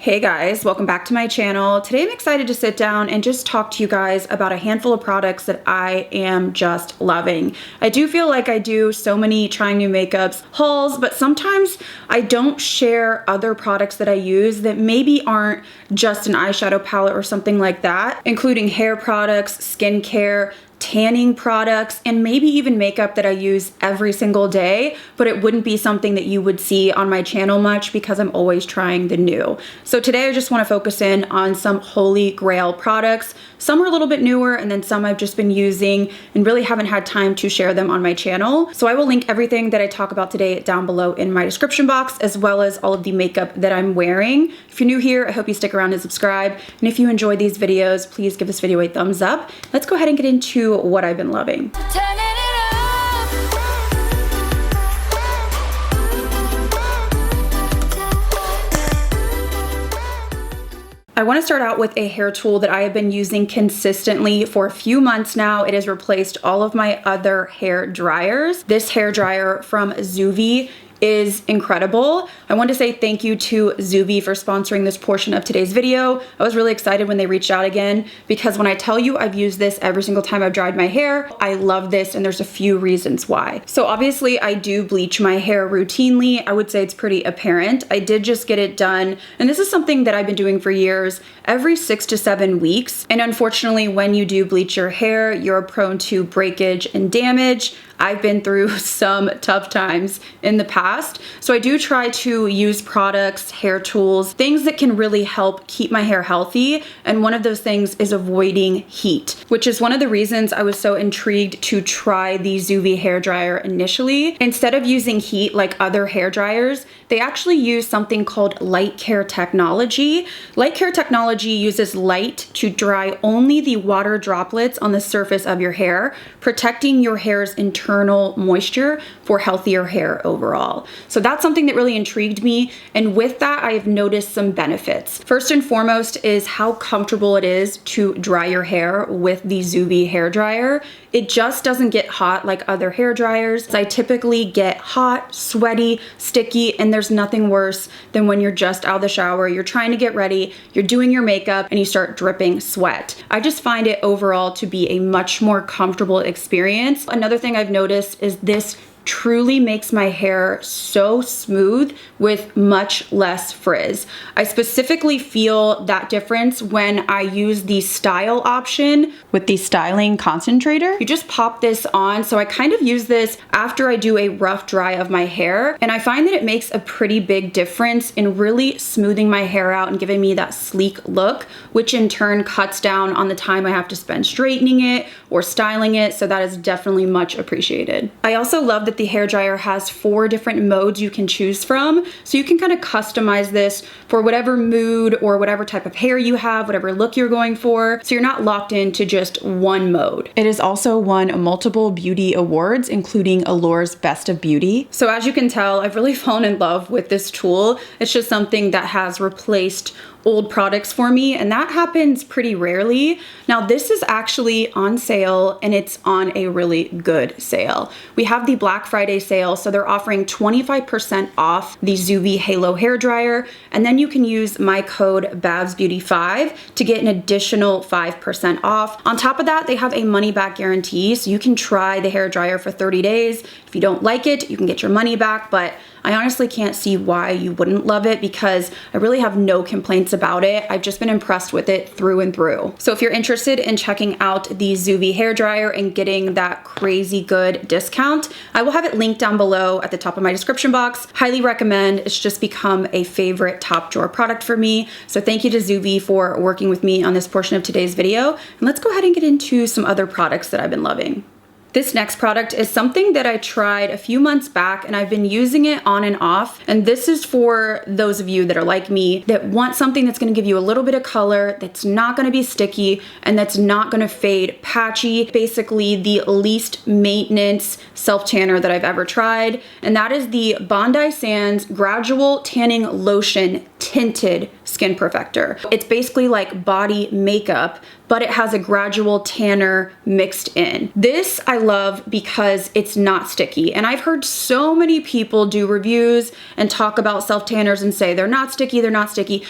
Hey guys, welcome back to my channel. Today I'm excited to sit down and just talk to you guys about a handful of products that I am just loving. I do feel like I do so many trying new makeups hauls, but sometimes I don't share other products that I use that maybe aren't just an eyeshadow palette or something like that, including hair products, skincare, tanning products, and maybe even makeup that I use every single day, but it wouldn't be something that you would see on my channel much because I'm always trying the new. So today I just want to focus in on some holy grail products. Some are a little bit newer, and then some I've just been using and really haven't had time to share them on my channel. So I will link everything that I talk about today down below in my description box, as well as all of the makeup that I'm wearing. If you're new here, I hope you stick around and subscribe. And if you enjoy these videos, please give this video a thumbs up. Let's go ahead and get into what I've been loving. I want to start out with a hair tool that I have been using consistently for a few months now. It has replaced all of my other hair dryers. This hair dryer from Zuvi is incredible. I want to say thank you to Zuvi for sponsoring this portion of today's video. I was really excited when they reached out again because when I tell you I've used this every single time I've dried my hair, I love this, and there's a few reasons why. So obviously I do bleach my hair routinely. I would say it's pretty apparent. I did just get it done, and this is something that I've been doing for years, every 6 to 7 weeks. And unfortunately, when you do bleach your hair, you're prone to breakage and damage. I've been through some tough times in the past. So I do try to use products, hair tools, things that can really help keep my hair healthy. And one of those things is avoiding heat, which is one of the reasons I was so intrigued to try the Zuvi hair dryer initially. Instead of using heat like other hair dryers, they actually use something called light care technology. Light care technology uses light to dry only the water droplets on the surface of your hair, protecting your hair's internal moisture for healthier hair overall. So that's something that really intrigued me, and with that I have noticed some benefits. First and foremost is how comfortable it is to dry your hair with the Zuvi hair dryer. It just doesn't get hot like other hair dryers. I typically get hot, sweaty, sticky, and there's nothing worse than when you're just out of the shower, you're trying to get ready, you're doing your makeup, and you start dripping sweat. I just find it overall to be a much more comfortable experience. Another thing I've noticed is this truly makes my hair so smooth with much less frizz. I specifically feel that difference when I use the style option with the styling concentrator. You just pop this on. So I kind of use this after I do a rough dry of my hair, and I find that it makes a pretty big difference in really smoothing my hair out and giving me that sleek look, which in turn cuts down on the time I have to spend straightening it or styling it. So that is definitely much appreciated. I also love that the hair dryer has 4 different modes you can choose from. So you can kind of customize this for whatever mood or whatever type of hair you have, whatever look you're going for. So you're not locked into just one mode. It has also won multiple beauty awards, including Allure's Best of Beauty. So as you can tell, I've really fallen in love with this tool. It's just something that has replaced old products for me, and that happens pretty rarely. Now this is actually on sale, and it's on a really good sale. We have the Black Friday sale, so they're offering 25% off the Zuvi Halo hair dryer, and then you can use my code BabsBeauty5 to get an additional 5% off. On top of that, they have a money back guarantee, so you can try the hair dryer for 30 days. If you don't like it, you can get your money back, but I honestly can't see why you wouldn't love it because I really have no complaints about it. I've just been impressed with it through and through. So if you're interested in checking out the Zuvi hair dryer and getting that crazy good discount, I will have it linked down below at the top of my description box. Highly recommend. It's just become a favorite top drawer product for me. So thank you to Zuvi for working with me on this portion of today's video. And let's go ahead and get into some other products that I've been loving. This next product is something that I tried a few months back, and I've been using it on and off. And this is for those of you that are like me, that want something that's gonna give you a little bit of color, that's not gonna be sticky, and that's not gonna fade patchy. Basically the least maintenance self-tanner that I've ever tried. And that is the Bondi Sands Gradual Tanning Lotion Tinted Skin Perfector. It's basically like body makeup, but it has a gradual tanner mixed in. This I love because it's not sticky. And I've heard so many people do reviews and talk about self-tanners and say they're not sticky, they're not sticky.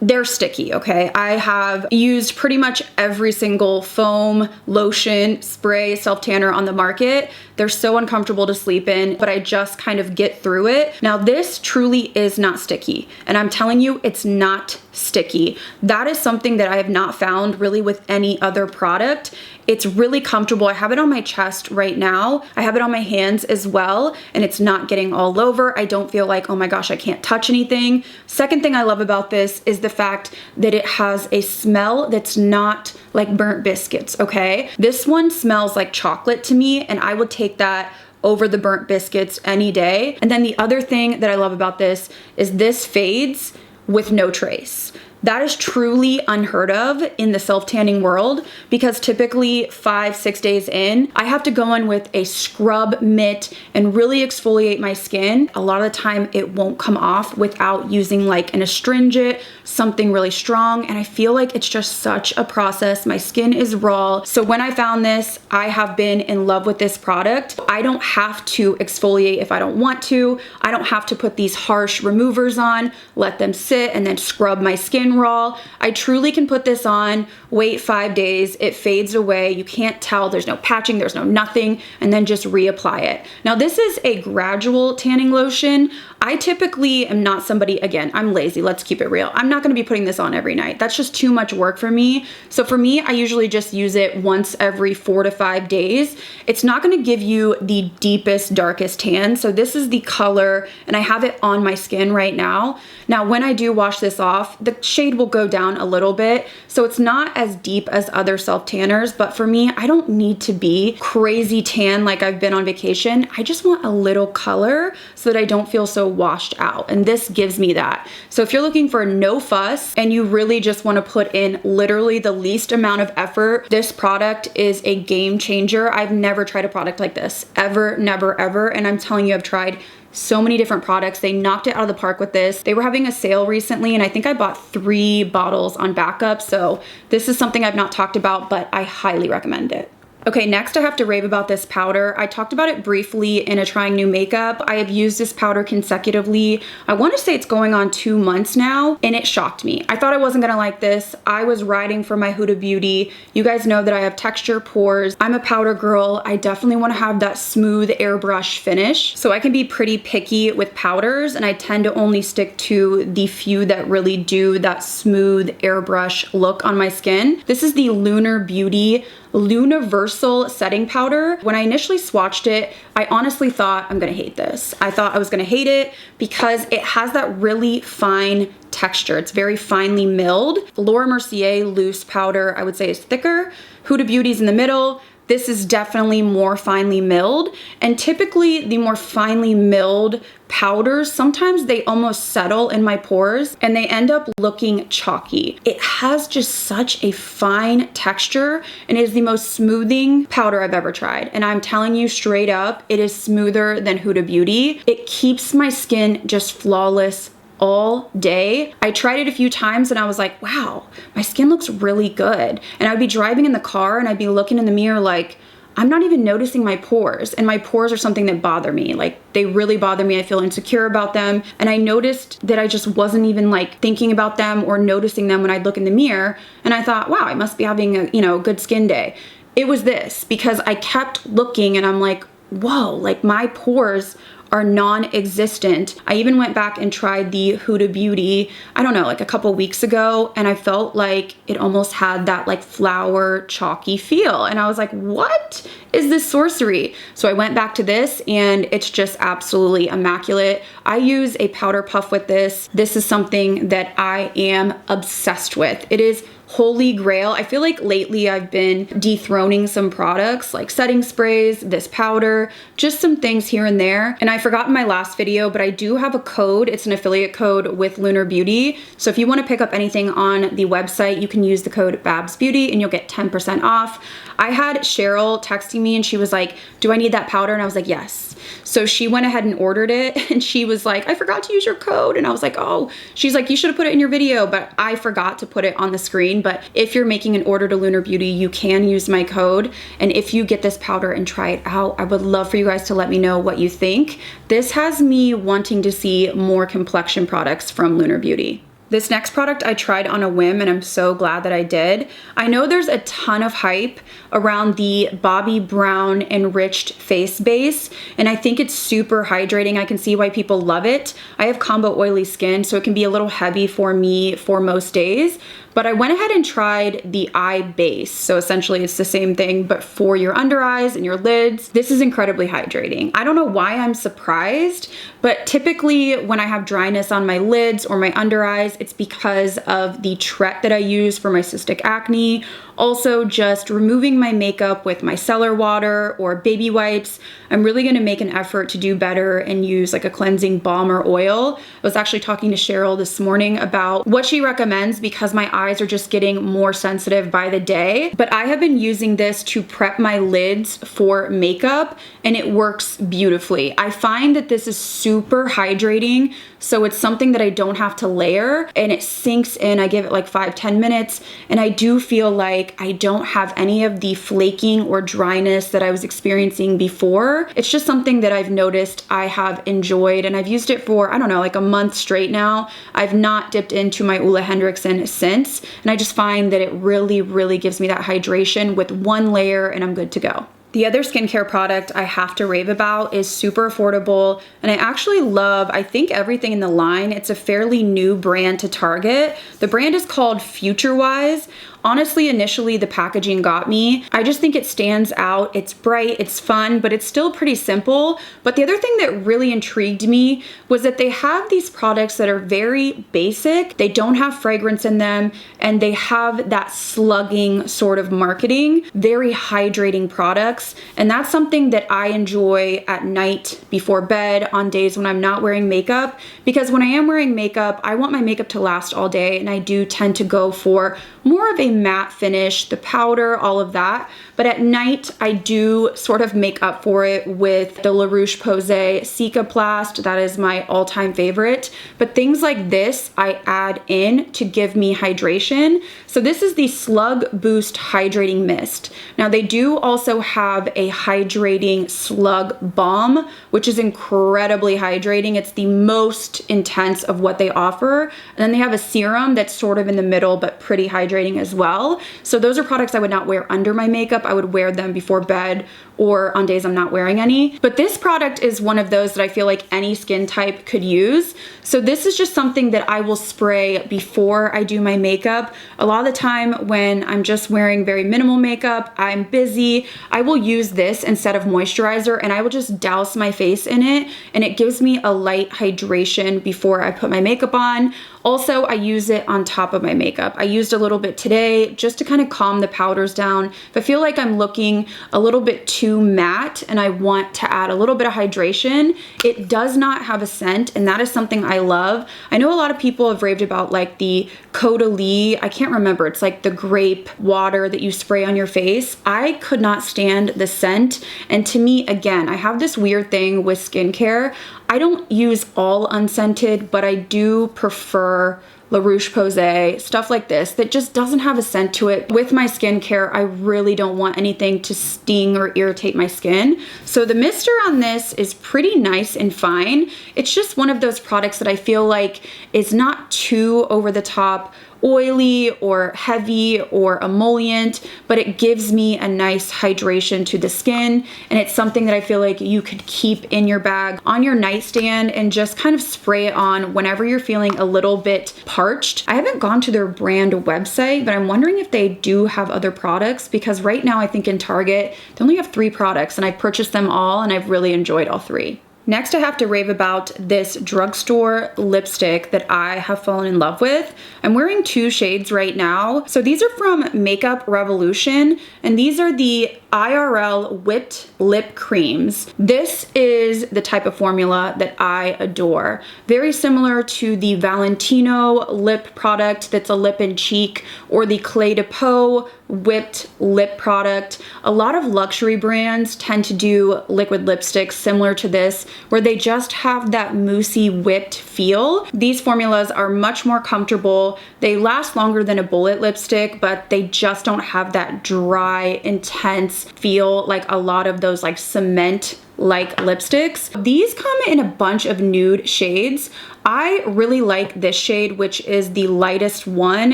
they're sticky, okay? I have used pretty much every single foam, lotion, spray, self-tanner on the market. They're so uncomfortable to sleep in, but I just kind of get through it. Now this truly is not sticky, and I'm telling you, it's not sticky. That is something that I have not found really with any other product. It's really comfortable. I have it on my chest right now. I have it on my hands as well, and it's not getting all over. I don't feel like, oh my gosh, I can't touch anything. Second thing I love about this is the fact that it has a smell that's not like burnt biscuits, okay? This one smells like chocolate to me, and I would take that over the burnt biscuits any day. And then the other thing that I love about this is this fades with no trace. That is truly unheard of in the self-tanning world, because typically 5-6 days in, I have to go in with a scrub mitt and really exfoliate my skin. A lot of the time it won't come off without using like an astringent, something really strong. And I feel like it's just such a process. My skin is raw. So when I found this, I have been in love with this product. I don't have to exfoliate if I don't want to. I don't have to put these harsh removers on, let them sit, and then scrub my skin raw. I truly can put this on, wait 5 days, it fades away. You can't tell, there's no patching, there's no nothing, and then just reapply it. Now this is a gradual tanning lotion. I typically am not somebody, again, I'm lazy, let's keep it real. I'm not gonna be putting this on every night. That's just too much work for me. So for me, I usually just use it once every 4 to 5 days. It's not gonna give you the deepest, darkest tan. So this is the color, and I have it on my skin right now. Now, when I do wash this off, the shade will go down a little bit. So it's not as deep as other self-tanners, but for me, I don't need to be crazy tan like I've been on vacation. I just want a little color so that I don't feel so washed out. And this gives me that. So if you're looking for no fuss and you really just want to put in literally the least amount of effort, this product is a game changer. I've never tried a product like this, ever, never, ever. And I'm telling you, I've tried so many different products. They knocked it out of the park with this. They were having a sale recently, and I think I bought 3 bottles on backup. So this is something I've not talked about, but I highly recommend it. Okay, next I have to rave about this powder. I talked about it briefly in a trying new makeup. I have used this powder consecutively. I want to say it's going on 2 months now, and it shocked me. I thought I wasn't gonna like this. I was riding for my Huda Beauty. You guys know that I have texture pores. I'm a powder girl. I definitely want to have that smooth airbrush finish. So I can be pretty picky with powders, and I tend to only stick to the few that really do that smooth airbrush look on my skin. This is the Lunar Beauty Universal Setting Powder. When I initially swatched it, I honestly thought I'm gonna hate this. I thought I was gonna hate it because it has that really fine texture. It's very finely milled. Laura Mercier loose powder, I would say, is thicker. Huda Beauty's in the middle. This is definitely more finely milled, and typically the more finely milled powders, sometimes they almost settle in my pores and they end up looking chalky. It has just such a fine texture, and it is the most smoothing powder I've ever tried. And I'm telling you straight up, it is smoother than Huda Beauty. It keeps my skin just flawless all day. I tried it a few times and I was like, wow, my skin looks really good. And I'd be driving in the car and I'd be looking in the mirror like, I'm not even noticing my pores. And my pores are something that bother me. Like, they really bother me. I feel insecure about them. And I noticed that I just wasn't even like thinking about them or noticing them when I'd look in the mirror. And I thought, wow, I must be having a, good skin day. It was this, because I kept looking and I'm like, whoa, like my pores are non-existent. I even went back and tried the Huda Beauty, I don't know, like a couple weeks ago, and I felt like it almost had that like flour chalky feel. And I was like, what is this sorcery? So I went back to this and it's just absolutely immaculate. I use a powder puff with this. This is something that I am obsessed with. It is holy grail. I feel like lately I've been dethroning some products like setting sprays, this powder, just some things here and there. And I forgot in my last video, but I do have a code. It's an affiliate code with Lunar Beauty. So if you want to pick up anything on the website, you can use the code BabsBeauty and you'll get 10% off. I had Cheryl texting me and she was like, do I need that powder? And I was like, yes. So she went ahead and ordered it and she was like, I forgot to use your code. And I was like, oh, she's like, you should have put it in your video, but I forgot to put it on the screen. But if you're making an order to Lunar Beauty, you can use my code. And if you get this powder and try it out, I would love for you guys to let me know what you think. This has me wanting to see more complexion products from Lunar Beauty. This next product I tried on a whim and I'm so glad that I did. I know there's a ton of hype around the Bobbi Brown Enriched Face Base, and I think it's super hydrating. I can see why people love it. I have combo oily skin, so it can be a little heavy for me for most days. But I went ahead and tried the eye base. So essentially it's the same thing, but for your under eyes and your lids. This is incredibly hydrating. I don't know why I'm surprised, but typically when I have dryness on my lids or my under eyes, it's because of the Tret that I use for my cystic acne. Also, just removing my makeup with micellar water or baby wipes. I'm really gonna make an effort to do better and use like a cleansing balm or oil. I was actually talking to Cheryl this morning about what she recommends because my eyes are just getting more sensitive by the day. But I have been using this to prep my lids for makeup and it works beautifully. I find that this is super hydrating, so it's something that I don't have to layer and it sinks in. I give it like 5-10 minutes and I do feel like I don't have any of the flaking or dryness that I was experiencing before. It's just something that I've noticed I have enjoyed, and I've used it for, I don't know, like a month straight now. I've not dipped into my Ole Henriksen since, and I just find that it really, really gives me that hydration with one layer and I'm good to go. The other skincare product I have to rave about is super affordable, and I actually love, I think, everything in the line. It's a fairly new brand to Target. The brand is called Futurewise. Honestly, initially the packaging got me. I just think it stands out. It's bright, it's fun, but it's still pretty simple. But the other thing that really intrigued me was that they have these products that are very basic. They don't have fragrance in them, and they have that slugging sort of marketing, very hydrating products. And that's something that I enjoy at night before bed on days when I'm not wearing makeup, because when I am wearing makeup, I want my makeup to last all day, and I do tend to go for more of a matte finish, the powder, all of that. But at night, I do sort of make up for it with the La Roche-Posay Cicaplast. That is my all-time favorite. But things like this, I add in to give me hydration. So this is the Slug Boost Hydrating Mist. Now they do also have a hydrating slug balm, which is incredibly hydrating. It's the most intense of what they offer. And then they have a serum that's sort of in the middle, but pretty hydrating as well. So those are products I would not wear under my makeup. I would wear them before bed or on days I'm not wearing any. But this product is one of those that I feel like any skin type could use. So this is just something that I will spray before I do my makeup. A lot of the time when I'm just wearing very minimal makeup, I'm busy, I will use this instead of moisturizer, and I will just douse my face in it, and it gives me a light hydration before I put my makeup on. Also, I use it on top of my makeup. I used a little bit today just to kind of calm the powders down. If I feel like I'm looking a little bit too matte and I want to add a little bit of hydration, it does not have a scent, and that is something I love. I know a lot of people have raved about like the Caudalie, I can't remember, it's like the grape water that you spray on your face. I could not stand the scent, and to me, again, I have this weird thing with skincare. I don't use all unscented, but I do prefer La Roche-Posay, stuff like this that just doesn't have a scent to it. With my skincare, I really don't want anything to sting or irritate my skin. So the mister on this is pretty nice and fine. It's just one of those products that I feel like is not too over the top oily or heavy or emollient, but it gives me a nice hydration to the skin, and it's something that I feel like you could keep in your bag on your nightstand and just kind of spray it on whenever you're feeling a little bit parched. I haven't gone to their brand website, but I'm wondering if they do have other products, because right now I think in Target they only have 3 products, and I've purchased them all and I've really enjoyed all 3. Next, I have to rave about this drugstore lipstick that I have fallen in love with. I'm wearing 2 shades right now. So these are from Makeup Revolution, and these are the IRL whipped lip creams. This is the type of formula that I adore. Very similar to the Valentino lip product that's a lip and cheek, or the Clé de Peau whipped lip product. A lot of luxury brands tend to do liquid lipsticks similar to this, where they just have that moussey whipped feel. These formulas are much more comfortable. They last longer than a bullet lipstick, but they just don't have that dry, intense feel like a lot of those like cement like lipsticks. These come in a bunch of nude shades. I really like this shade, which is the lightest one.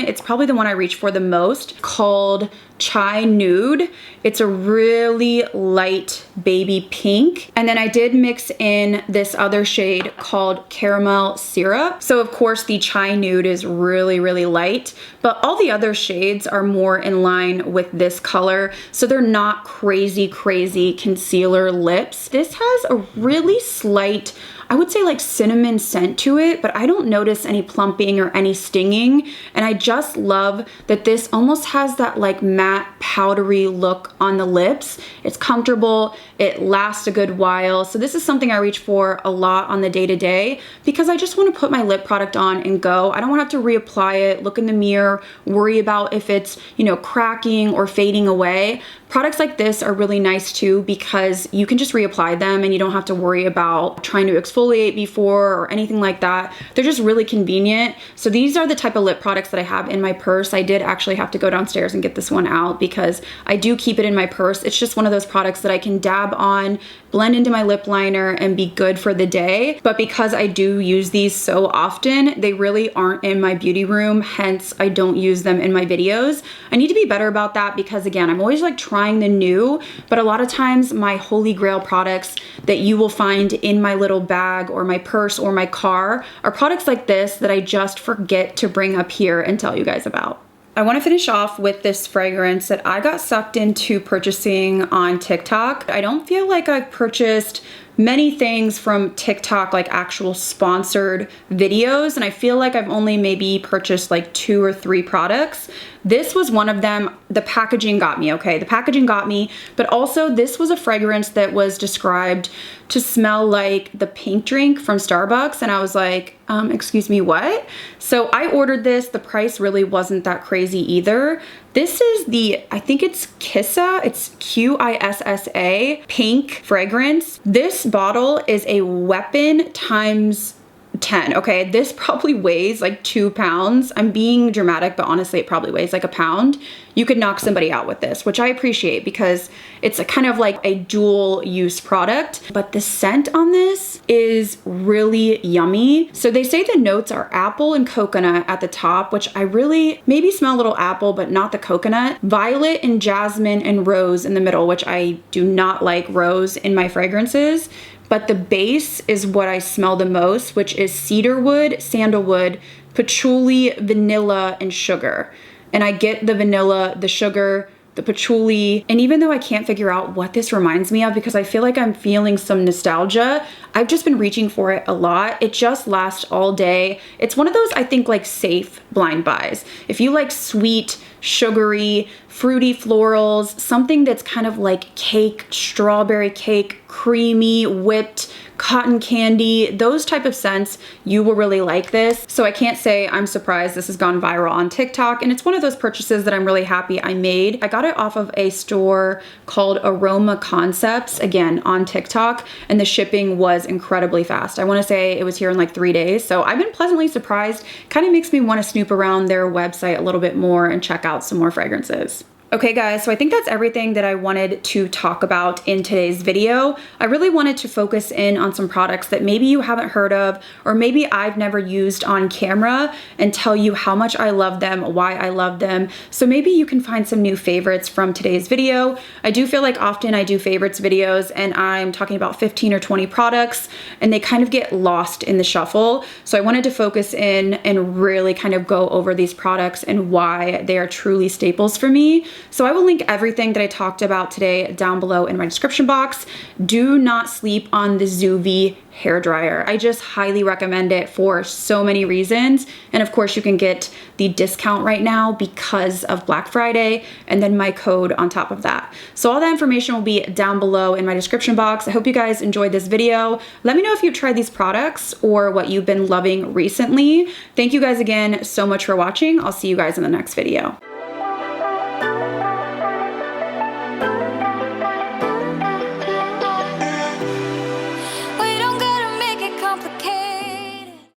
It's probably the one I reach for the most, called Chai Nude. It's a really light baby pink. And then I did mix in this other shade called Caramel Syrup. So of course the Chai Nude is really, really light, but all the other shades are more in line with this color. So they're not crazy, crazy concealer lips. This has a really slight, I would say like cinnamon scent to it, but I don't notice any plumping or any stinging. And I just love that this almost has that like matte powdery look on the lips. It's comfortable, it lasts a good while. So this is something I reach for a lot on the day-to-day because I just want to put my lip product on and go. I don't want to have to reapply it, look in the mirror, worry about if it's, you know, cracking or fading away. Products like this are really nice too because you can just reapply them and you don't have to worry about trying to exfoliate before or anything like that. They're just really convenient. So these are the type of lip products that I have in my purse. I did actually have to go downstairs and get this one out because I do keep it in my purse. It's just one of those products that I can dab on, blend into my lip liner, and be good for the day. But because I do use these so often, they really aren't in my beauty room, hence I don't use them in my videos. I need to be better about that because again, I'm always like trying the new, but a lot of times my holy grail products that you will find in my little bag or my purse or my car are products like this that I just forget to bring up here and tell you guys about. I want to finish off with this fragrance that I got sucked into purchasing on TikTok. I don't feel like I've purchased many things from TikTok, like actual sponsored videos, and I feel like I've only maybe purchased like 2 or 3 products. This was one of them. The packaging got me, okay? The packaging got me, but also this was a fragrance that was described to smell like the pink drink from Starbucks, and I was like, excuse me, what? So I ordered this. The price really wasn't that crazy either. This is the, I think it's Kissa, it's Qissa pink fragrance. This bottle is a weapon times 10, okay? This probably weighs like 2 pounds. I'm being dramatic, but honestly, it probably weighs like a pound. You could knock somebody out with this, which I appreciate because it's a kind of like a dual use product, but the scent on this is really yummy. So they say the notes are apple and coconut at the top, which I really maybe smell a little apple, but not the coconut. Violet and jasmine and rose in the middle, which I do not like rose in my fragrances. But the base is what I smell the most, which is cedarwood, sandalwood, patchouli, vanilla, and sugar. And I get the vanilla, the sugar, the patchouli, and even though I can't figure out what this reminds me of because I feel like I'm feeling some nostalgia, I've just been reaching for it a lot. It just lasts all day. It's one of those, I think, like safe blind buys. If you like sweet, sugary, fruity florals, something that's kind of like cake, strawberry cake, creamy, whipped, cotton candy, those type of scents, you will really like this. So I can't say I'm surprised this has gone viral on TikTok, and it's one of those purchases that I'm really happy I made. I got it off of a store called Aroma Concepts, again, on TikTok, and the shipping was incredibly fast. I wanna say it was here in like 3 days, so I've been pleasantly surprised. Kind of makes me wanna snoop around their website a little bit more and check out some more fragrances. Okay guys, so I think that's everything that I wanted to talk about in today's video. I really wanted to focus in on some products that maybe you haven't heard of, or maybe I've never used on camera, and tell you how much I love them, why I love them. So maybe you can find some new favorites from today's video. I do feel like often I do favorites videos and I'm talking about 15 or 20 products and they kind of get lost in the shuffle. So I wanted to focus in and really kind of go over these products and why they are truly staples for me. So I will link everything that I talked about today down below in my description box. Do not sleep on the Zuvi hair dryer. I just highly recommend it for so many reasons. And of course you can get the discount right now because of Black Friday and then my code on top of that. So all that information will be down below in my description box. I hope you guys enjoyed this video. Let me know if you've tried these products or what you've been loving recently. Thank you guys again so much for watching. I'll see you guys in the next video.